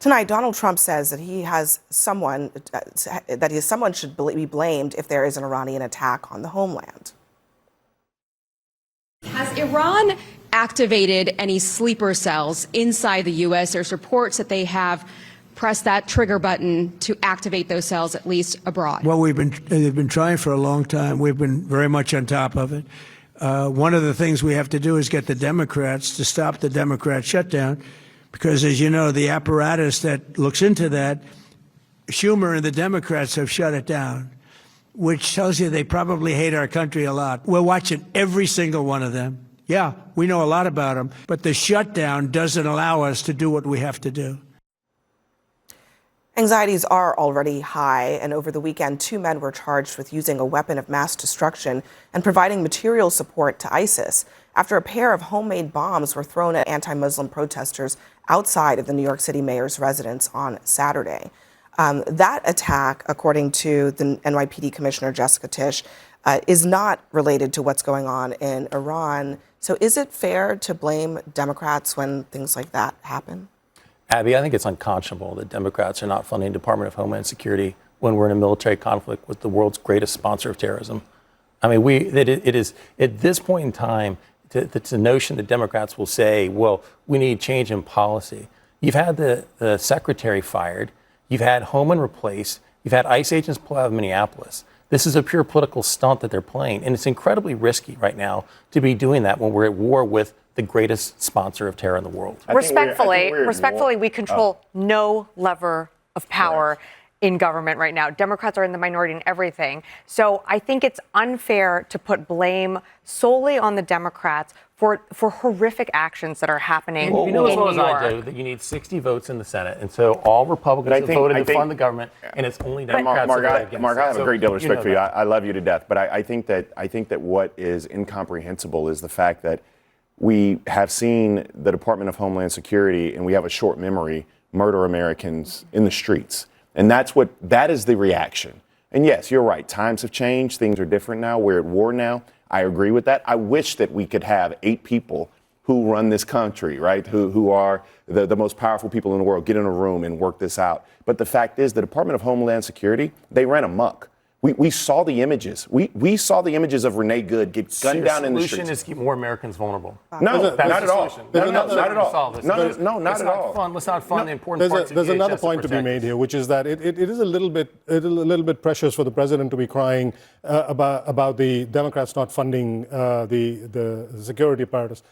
Tonight, Donald Trump says that he has someone, someone should be blamed if there is an Iranian attack on the homeland. Has Iran activated any sleeper cells inside the U.S.? There's reports that they have pressed that trigger button to activate those cells, at least abroad. Well, they've been trying for a long time. We've been very much on top of it. One of the things we have to do is get the Democrats to stop the Democrat shutdown, because, as you know, the apparatus that looks into that, Schumer and the Democrats have shut it down, which tells you they probably hate our country a lot. We're watching every single one of them. Yeah, we know a lot about them, but the shutdown doesn't allow us to do what we have to do. Anxieties are already high, and over the weekend, 2 men were charged with using a weapon of mass destruction and providing material support to ISIS after a pair of homemade bombs were thrown at anti-Muslim protesters outside of the New York City mayor's residence on Saturday. That attack, according to the NYPD Commissioner Jessica Tisch, is not related to what's going on in Iran. So is it fair to blame Democrats when things like that happen? Abby, I think it's unconscionable that Democrats are not funding the Department of Homeland Security when we're in a military conflict with the world's greatest sponsor of terrorism. I mean, it is at this point in time, the notion that Democrats will say, well, we need change in policy. You've had the secretary fired. You've had Homeland replaced. You've had ICE agents pull out of Minneapolis. This is a pure political stunt that they're playing. And it's incredibly risky right now to be doing that when we're at war with the greatest sponsor of terror in the world. Respectfully, we control no lever of power in government right now. Democrats are in the minority in everything. So I think it's unfair to put blame solely on the Democrats for horrific actions that are happening well, you know in as well New as York. I do that you need 60 votes in the Senate. And so all Republicans have voted to fund the government, and it's only Democrats that vote against Mark, I have a great deal of respect for you. That. I love you to death. But I think that what is incomprehensible is the fact that we have seen the Department of Homeland Security, and we have a short memory, murder Americans in the streets. And that is the reaction. And yes, you're right. Times have changed. Things are different now. We're at war now. I agree with that. I wish that we could have 8 people who run this country, right, who are the most powerful people in the world, get in a room and work this out. But the fact is, the Department of Homeland Security, they ran amok. We saw the images. We saw the images of Renee Good get gunned down in the streets. The solution is to keep more Americans vulnerable. No, not at all. Not at all. No, not at all. Let's not fund the important parts. There's another point to be made here, which is that it is a little bit precious for the president to be crying about the Democrats not funding the security apparatus.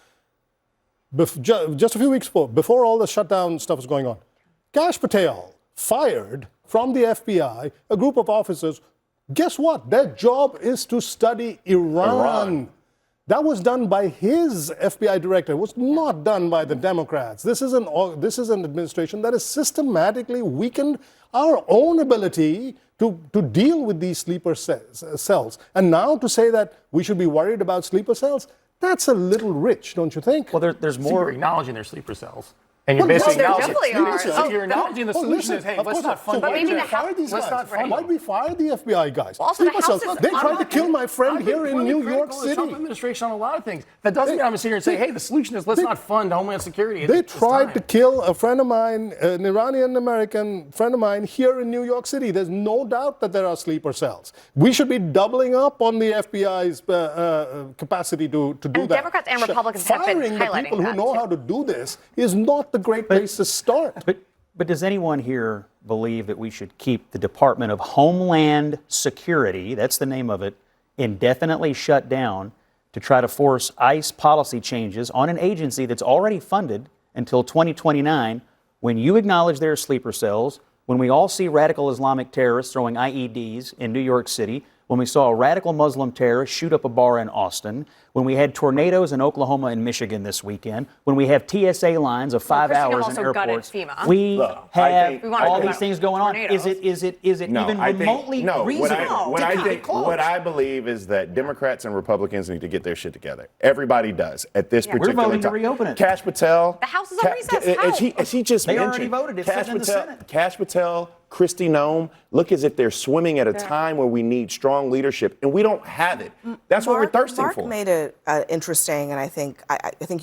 Just a few weeks before all the shutdown stuff was going on, Kash Patel fired from the FBI a group of officers. Guess what? Their job is to study Iran. That was done by his FBI director. It was not done by the Democrats. This is an administration that has systematically weakened our own ability to deal with these sleeper cells. And now to say that we should be worried about sleeper cells, that's a little rich, don't you think? Well, there's more. You're acknowleding their sleeper cells. And you're basically you're acknowledging the solution is, hey, let's not fund Why'd we fire the FBI guys? Also, they tried to kill my friend here in New York City. The Trump administration on a lot of things. That doesn't mean I'm going to sit here and say, hey, the solution is let's not fund Homeland Security. They tried to kill a friend of mine, an Iranian-American friend of mine here in New York City. There's no doubt that there are sleeper cells. We should be doubling up on the FBI's capacity to do that. Democrats and Republicans have been highlighting firing the people who know how to do this is not the great place to start. But does anyone here believe that we should keep the Department of Homeland Security, that's the name of it, indefinitely shut down to try to force ICE policy changes on an agency that's already funded until 2029, when you acknowledge there are sleeper cells, when we all see radical Islamic terrorists throwing IEDs in New York City, when we saw a radical Muslim terrorist shoot up a bar in Austin, when we had tornadoes in Oklahoma and Michigan this weekend, when we have TSA lines of 5 hours in airports, we have all these things going on. Is it even remotely reasonable? What I believe is that Democrats and Republicans need to get their shit together. Everybody does at this particular time. We're voting to reopen it. Kash Patel. The House is on recess. As he just they mentioned, already voted. It's sitting in the Senate. Kash Patel, Kristi Noem look as if they're swimming at a time where we need strong leadership, and we don't have it. That's what we're thirsting for. Mark made it interesting, and I think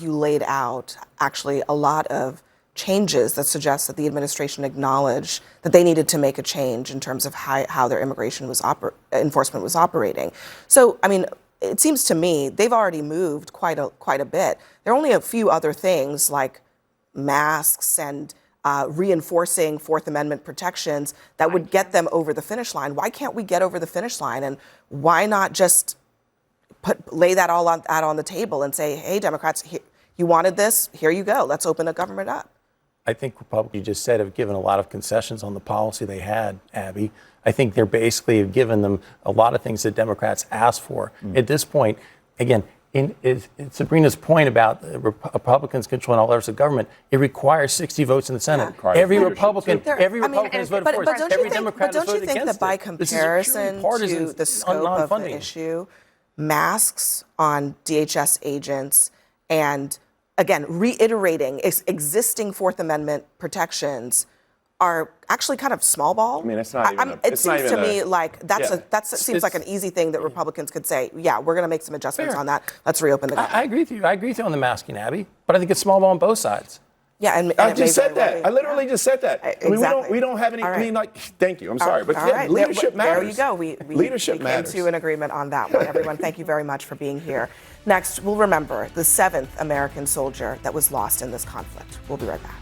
you laid out actually a lot of changes that suggest that the administration acknowledged that they needed to make a change in terms of how their immigration enforcement was operating. So, I mean, it seems to me they've already moved quite a bit. There are only a few other things like masks and reinforcing Fourth Amendment protections that would get them over the finish line. Why can't we get over the finish line? And why not just lay that all out on the table and say, hey, Democrats, you wanted this, here you go. Let's open the government up. I think Republicans, you just said, have given a lot of concessions on the policy they had, Abby. I think they're basically have given them a lot of things that Democrats asked for. At this point, again, in Sabrina's point about Republicans controlling all levels of government, it requires 60 votes in the Senate. Yeah. Every Republican has voted for it. But Every Democrat has voted against it. Don't you think that by comparison to the scope of the issue, masks on DHS agents and, again, reiterating existing Fourth Amendment protections are actually kind of small ball? I mean, it's not even it seems to me like that seems like an easy thing that Republicans could say, yeah, we're going to make some adjustments on that. Let's reopen the government. I agree with you. I agree with you on the masking, Abby. But I think it's small ball on both sides. Yeah, and I just said that. I literally just said that. Exactly. I mean, we don't have any. All right. I mean, like, thank you. I'm sorry, but all yeah, right. leadership matters. There you go. We leadership came matters. to an agreement on that one. Everyone, thank you very much for being here. Next, we'll remember the 7th American soldier that was lost in this conflict. We'll be right back.